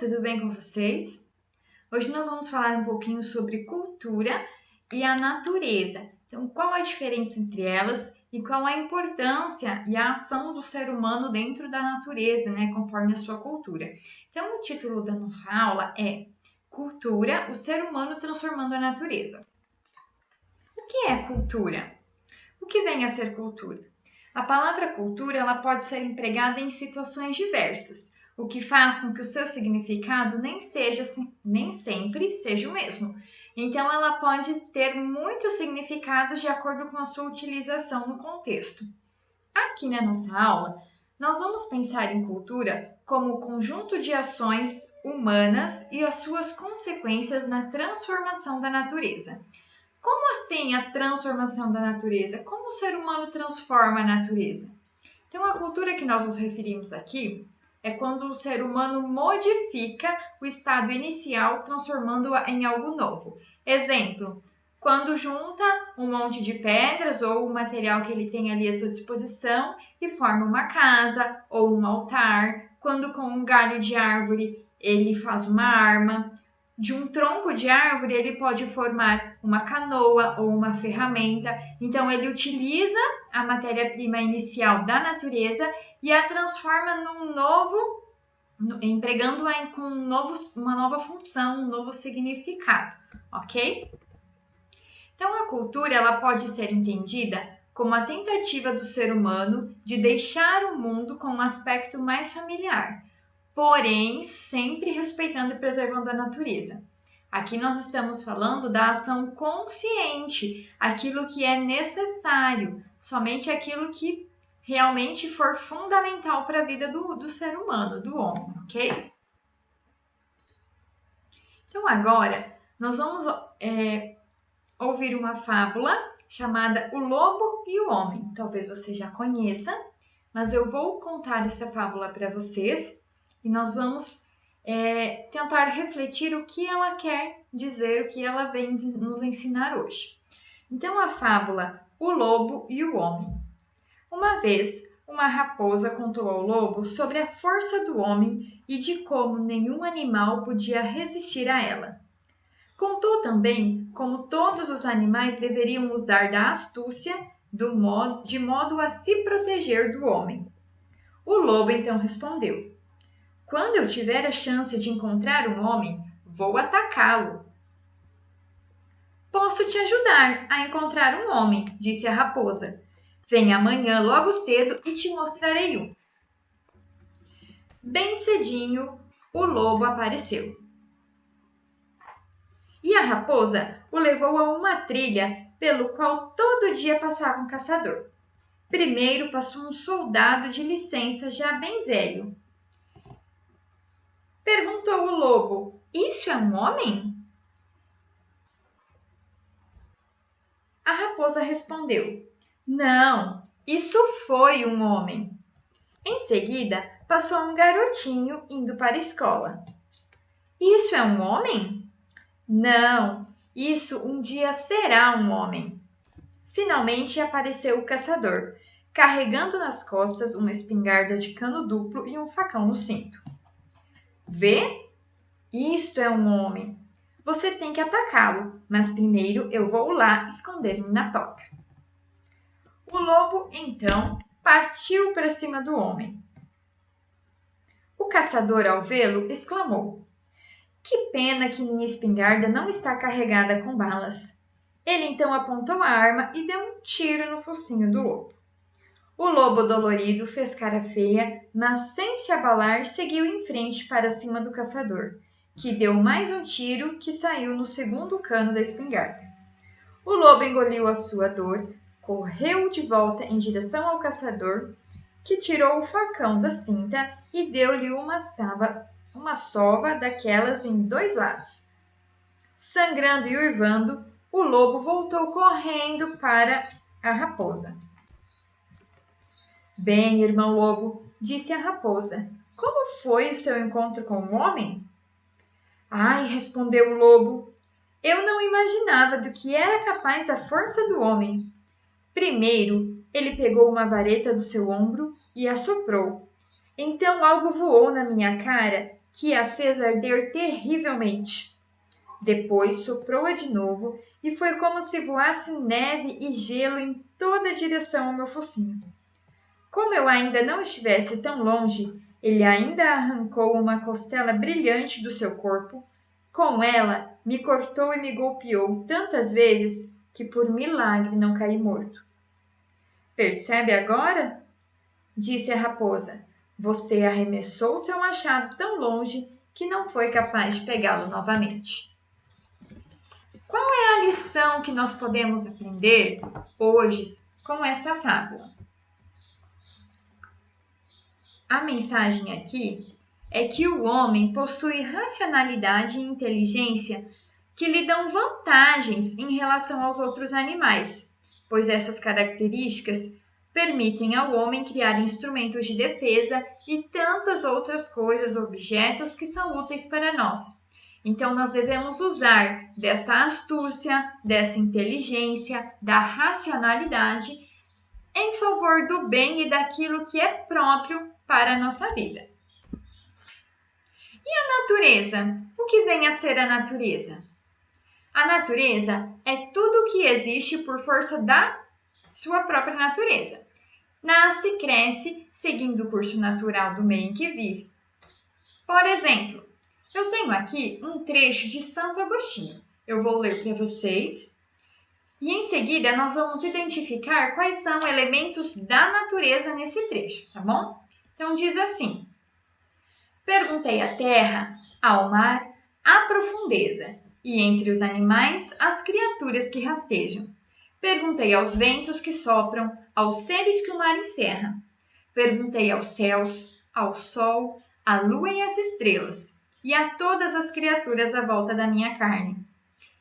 tudo bem com vocês? Hoje nós vamos falar um pouquinho sobre cultura e a natureza. Então, qual a diferença entre elas e qual a importância e a ação do ser humano dentro da natureza, conforme a sua cultura. Então, o título da nossa aula é Cultura, o ser humano transformando a natureza. O que é cultura? O que vem a ser cultura? A palavra cultura ela pode ser empregada em situações diversas, o que faz com que o seu significado nem sempre seja o mesmo. Então, ela pode ter muitos significados de acordo com a sua utilização no contexto. Aqui na nossa aula, nós vamos pensar em cultura como o conjunto de ações humanas e as suas consequências na transformação da natureza. Como assim a transformação da natureza? Como o ser humano transforma a natureza? Então, a cultura que nós nos referimos aqui é quando o ser humano modifica o estado inicial, transformando-o em algo novo. Exemplo, quando junta um monte de pedras ou o material que ele tem ali à sua disposição e forma uma casa ou um altar. Quando com um galho de árvore ele faz uma arma. De um tronco de árvore, ele pode formar uma canoa ou uma ferramenta. Então, ele utiliza a matéria-prima inicial da natureza e a transforma num novo, empregando-a com uma nova função, um novo significado, ok? Então, a cultura ela pode ser entendida como a tentativa do ser humano de deixar o mundo com um aspecto mais familiar, porém sempre respeitando e preservando a natureza. Aqui nós estamos falando da ação consciente, aquilo que é necessário, somente aquilo que realmente for fundamental para a vida do ser humano, do homem, ok? Então agora nós vamos ouvir uma fábula chamada O Lobo e o Homem. Talvez você já conheça, mas eu vou contar essa fábula para vocês. E nós vamos tentar refletir o que ela quer dizer, o que ela vem nos ensinar hoje. Então, a fábula O Lobo e o Homem. Uma vez, uma raposa contou ao lobo sobre a força do homem e de como nenhum animal podia resistir a ela. Contou também como todos os animais deveriam usar da astúcia de modo a se proteger do homem. O lobo então respondeu: quando eu tiver a chance de encontrar um homem, vou atacá-lo. Posso te ajudar a encontrar um homem, disse a raposa. Venha amanhã logo cedo e te mostrarei um. Bem cedinho, o lobo apareceu. E a raposa o levou a uma trilha pelo qual todo dia passava um caçador. Primeiro passou um soldado de licença já bem velho. Perguntou o lobo: isso é um homem? A raposa respondeu: não, isso foi um homem. Em seguida, passou um garotinho indo para a escola. Isso é um homem? Não, isso um dia será um homem. Finalmente apareceu o caçador, carregando nas costas uma espingarda de cano duplo e um facão no cinto. Vê? Isto é um homem. Você tem que atacá-lo, mas primeiro eu vou lá esconder-me na toca. O lobo, então, partiu para cima do homem. O caçador, ao vê-lo, exclamou: que pena que minha espingarda não está carregada com balas. Ele então apontou a arma e deu um tiro no focinho do lobo. O lobo dolorido fez cara feia, mas sem se abalar seguiu em frente para cima do caçador, que deu mais um tiro que saiu no segundo cano da espingarda. O lobo engoliu a sua dor, correu de volta em direção ao caçador, que tirou o facão da cinta e deu-lhe uma sova daquelas em 2 lados. Sangrando e uivando, o lobo voltou correndo para a raposa. Bem, irmão lobo, disse a raposa, como foi o seu encontro com o homem? Ai, respondeu o lobo, eu não imaginava do que era capaz a força do homem. Primeiro, ele pegou uma vareta do seu ombro e assoprou. Então algo voou na minha cara que a fez arder terrivelmente. Depois soprou-a de novo e foi como se voasse neve e gelo em toda a direção ao meu focinho. Como eu ainda não estivesse tão longe, ele ainda arrancou uma costela brilhante do seu corpo. Com ela, me cortou e me golpeou tantas vezes que por milagre não caí morto. Percebe agora? Disse a raposa. Você arremessou seu machado tão longe que não foi capaz de pegá-lo novamente. Qual é a lição que nós podemos aprender hoje com essa fábula? A mensagem aqui é que o homem possui racionalidade e inteligência que lhe dão vantagens em relação aos outros animais, pois essas características permitem ao homem criar instrumentos de defesa e tantas outras coisas, objetos que são úteis para nós. Então, nós devemos usar dessa astúcia, dessa inteligência, da racionalidade em favor do bem e daquilo que é próprio para a nossa vida. E a natureza? O que vem a ser a natureza? A natureza é tudo o que existe por força da sua própria natureza. Nasce e cresce seguindo o curso natural do meio em que vive. Por exemplo, eu tenho aqui um trecho de Santo Agostinho. Eu vou ler para vocês e em seguida nós vamos identificar quais são elementos da natureza nesse trecho, tá bom? Então diz assim: perguntei à terra, ao mar, à profundeza, e entre os animais, às criaturas que rastejam. Perguntei aos ventos que sopram, aos seres que o mar encerra. Perguntei aos céus, ao sol, à lua e às estrelas, e a todas as criaturas à volta da minha carne.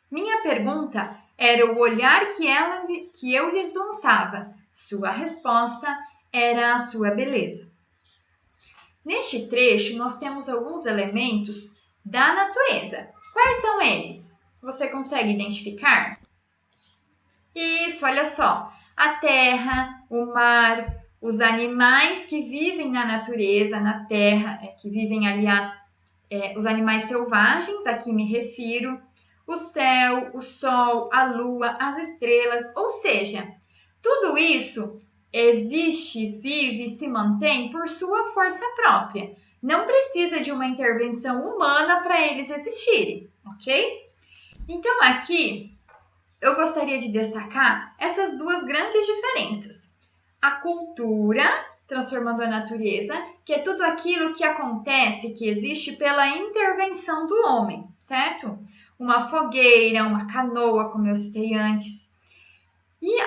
Minha pergunta era o olhar que eu lhes lançava. Sua resposta era a sua beleza. Neste trecho, nós temos alguns elementos da natureza. Quais são eles? Você consegue identificar? Isso, olha só. A terra, o mar, os animais que vivem na natureza, na terra, que vivem, aliás, os animais selvagens, aqui me refiro, o céu, o sol, a lua, as estrelas, ou seja, tudo isso existe, vive e se mantém por sua força própria. Não precisa de uma intervenção humana para eles existirem, ok? Então, aqui eu gostaria de destacar essas duas grandes diferenças. A cultura, transformando a natureza, que é tudo aquilo que acontece, que existe pela intervenção do homem, certo? Uma fogueira, uma canoa, como eu citei antes. E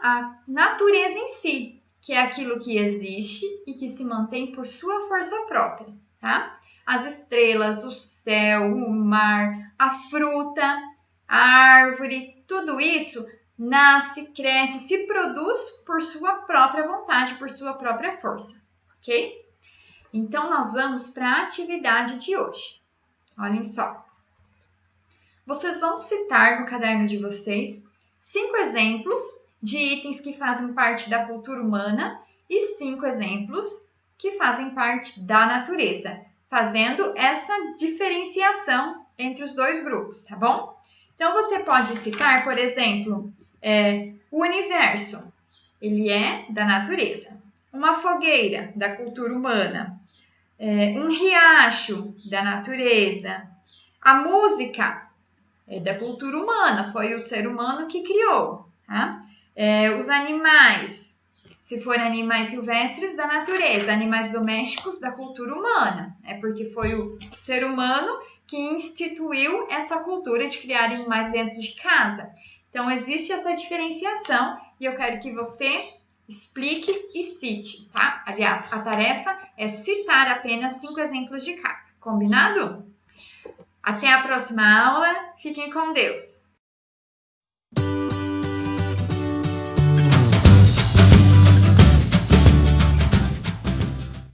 a natureza em si, que é aquilo que existe e que se mantém por sua força própria, tá? As estrelas, o céu, o mar, a fruta, a árvore, tudo isso nasce, cresce, se produz por sua própria vontade, por sua própria força, ok? Então, nós vamos para a atividade de hoje. Olhem só. Vocês vão citar no caderno de vocês 5 exemplos de itens que fazem parte da cultura humana e 5 exemplos que fazem parte da natureza, fazendo essa diferenciação entre os dois grupos, tá bom? Então, você pode citar, por exemplo, o universo, ele é da natureza. Uma fogueira, da cultura humana. Um riacho, da natureza. A música, é da cultura humana, foi o ser humano que criou. Tá? Os animais, se forem animais silvestres, da natureza. Animais domésticos, da cultura humana. Porque foi o ser humano que instituiu essa cultura de criar animais dentro de casa. Então, existe essa diferenciação e eu quero que você explique e cite, tá? Aliás, a tarefa é citar apenas 5 exemplos de cada. Combinado? Até a próxima aula. Fiquem com Deus!